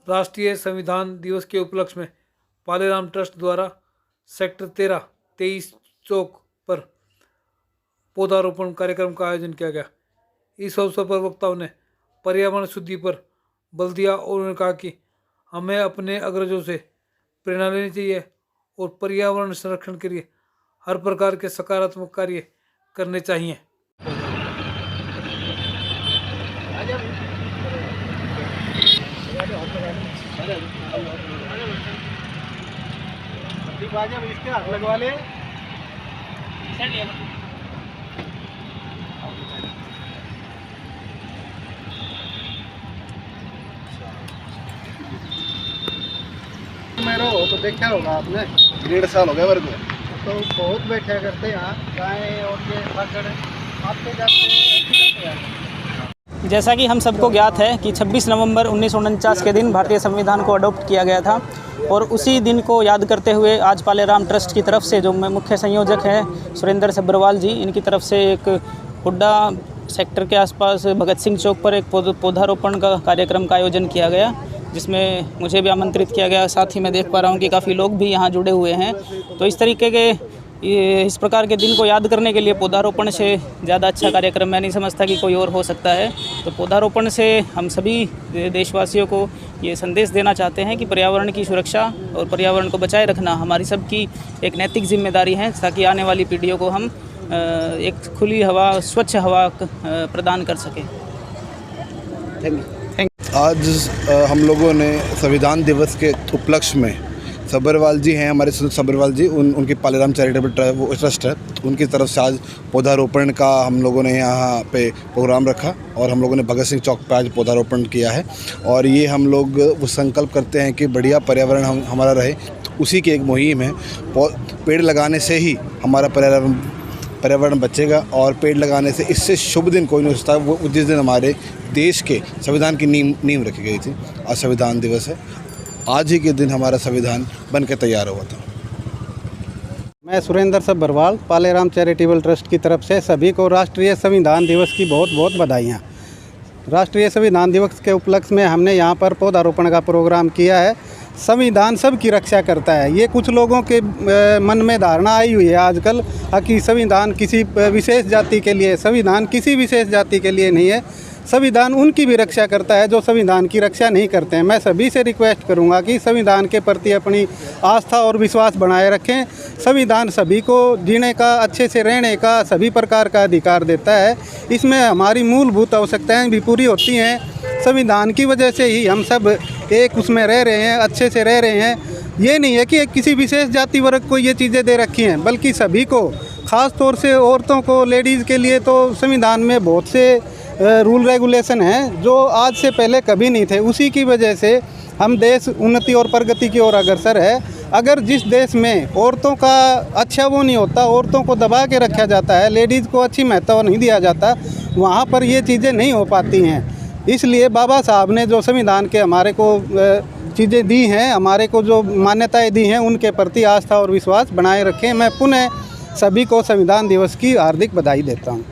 राष्ट्रीय संविधान दिवस के उपलक्ष्य में पालेराम ट्रस्ट द्वारा सेक्टर 13-23 चौक पर पौधारोपण कार्यक्रम का आयोजन किया गया। इस अवसर पर वक्ताओं ने पर्यावरण शुद्धि पर बल दिया और उन्होंने कहा कि हमें अपने अग्रजों से प्रेरणा लेनी चाहिए और पर्यावरण संरक्षण के लिए हर प्रकार के सकारात्मक कार्य करने चाहिए। इसके हाथ लगवा ले। मेरा हो तो देखा होगा आपने, 1.5 साल हो गया मेरे को। तो बहुत बैठा करते यहाँ गाय और ये पकड़ आते जाते। जैसा कि हम सबको ज्ञात है कि 26 नवंबर 1949 के दिन भारतीय संविधान को अडॉप्ट किया गया था और उसी दिन को याद करते हुए आज पालेराम ट्रस्ट की तरफ से जो मुख्य संयोजक हैं सुरेंद्र सब्रवाल जी, इनकी तरफ से एक हुड्डा सेक्टर के आसपास भगत सिंह चौक पर एक पौधारोपण का कार्यक्रम का आयोजन किया गया, जिसमें मुझे भी आमंत्रित किया गया। साथ ही मैं देख पा रहा हूँ कि काफ़ी लोग भी यहाँ जुड़े हुए हैं। तो इस तरीके के इस प्रकार के दिन को याद करने के लिए पौधारोपण से ज़्यादा अच्छा कार्यक्रम मैं नहीं समझता कि कोई और हो सकता है। तो पौधारोपण से हम सभी देशवासियों को ये संदेश देना चाहते हैं कि पर्यावरण की सुरक्षा और पर्यावरण को बचाए रखना हमारी सबकी एक नैतिक जिम्मेदारी है, ताकि आने वाली पीढ़ियों को हम एक खुली हवा, स्वच्छ हवा प्रदान कर सकें। Thank you. आज हम लोगों ने संविधान दिवस के उपलक्ष्य में सब्रवाल जी हैं हमारे, सब्रवाल जी उनकी पालेराम चैरिटेबल ट्रस्ट है, उनकी तरफ से आज पौधारोपण का हम लोगों ने यहाँ पे प्रोग्राम रखा और हम लोगों ने भगत सिंह चौक पर आज पौधारोपण किया है। और ये हम लोग वो संकल्प करते हैं कि बढ़िया पर्यावरण हमारा रहे, उसी की एक मुहिम है। पेड़ लगाने से ही हमारा पर्यावरण बचेगा और पेड़ लगाने से इससे शुभ दिन कोई नहीं हो सकता। वो जिस दिन हमारे देश के संविधान की नींव रखी गई थी, आज संविधान दिवस है। आज ही के दिन हमारा संविधान बन के तैयार हुआ था। मैं सुरेंद्र सब्रवाल पालेराम चैरिटेबल ट्रस्ट की तरफ से सभी को राष्ट्रीय संविधान दिवस की बहुत बहुत बधाइयाँ। राष्ट्रीय संविधान दिवस के उपलक्ष्य में हमने यहाँ पर पौधारोपण का प्रोग्राम किया है। संविधान सबकी रक्षा करता है। ये कुछ लोगों के मन में धारणा आई हुई है आजकल कि संविधान किसी विशेष जाति के लिए, संविधान किसी विशेष जाति के लिए नहीं है। संविधान उनकी भी रक्षा करता है जो संविधान की रक्षा नहीं करते हैं। मैं सभी से रिक्वेस्ट करूंगा कि संविधान के प्रति अपनी आस्था और विश्वास बनाए रखें। संविधान सभी को जीने का, अच्छे से रहने का सभी प्रकार का अधिकार देता है। इसमें हमारी मूलभूत आवश्यकताएं भी पूरी होती हैं। संविधान की वजह से ही हम सब एक उसमें रह रहे हैं, अच्छे से रह रहे हैं। ये नहीं है कि किसी विशेष जाति वर्ग को ये चीज़ें दे रखी हैं, बल्कि सभी को, ख़ास तौर से औरतों को, लेडीज़ के लिए तो संविधान में बहुत से रूल रेगुलेशन हैं जो आज से पहले कभी नहीं थे। उसी की वजह से हम देश उन्नति और प्रगति की ओर अग्रसर है। अगर जिस देश में औरतों का अच्छा वो नहीं होता, औरतों को दबा के रखा जाता है, लेडीज़ को अच्छी महत्व नहीं दिया जाता, वहाँ पर ये चीज़ें नहीं हो पाती हैं। इसलिए बाबा साहब ने जो संविधान के हमारे को चीज़ें दी हैं, हमारे को जो मान्यताएँ दी हैं, उनके प्रति आस्था और विश्वास बनाए रखें। मैं पुनः सभी को संविधान दिवस की हार्दिक बधाई देता हूँ।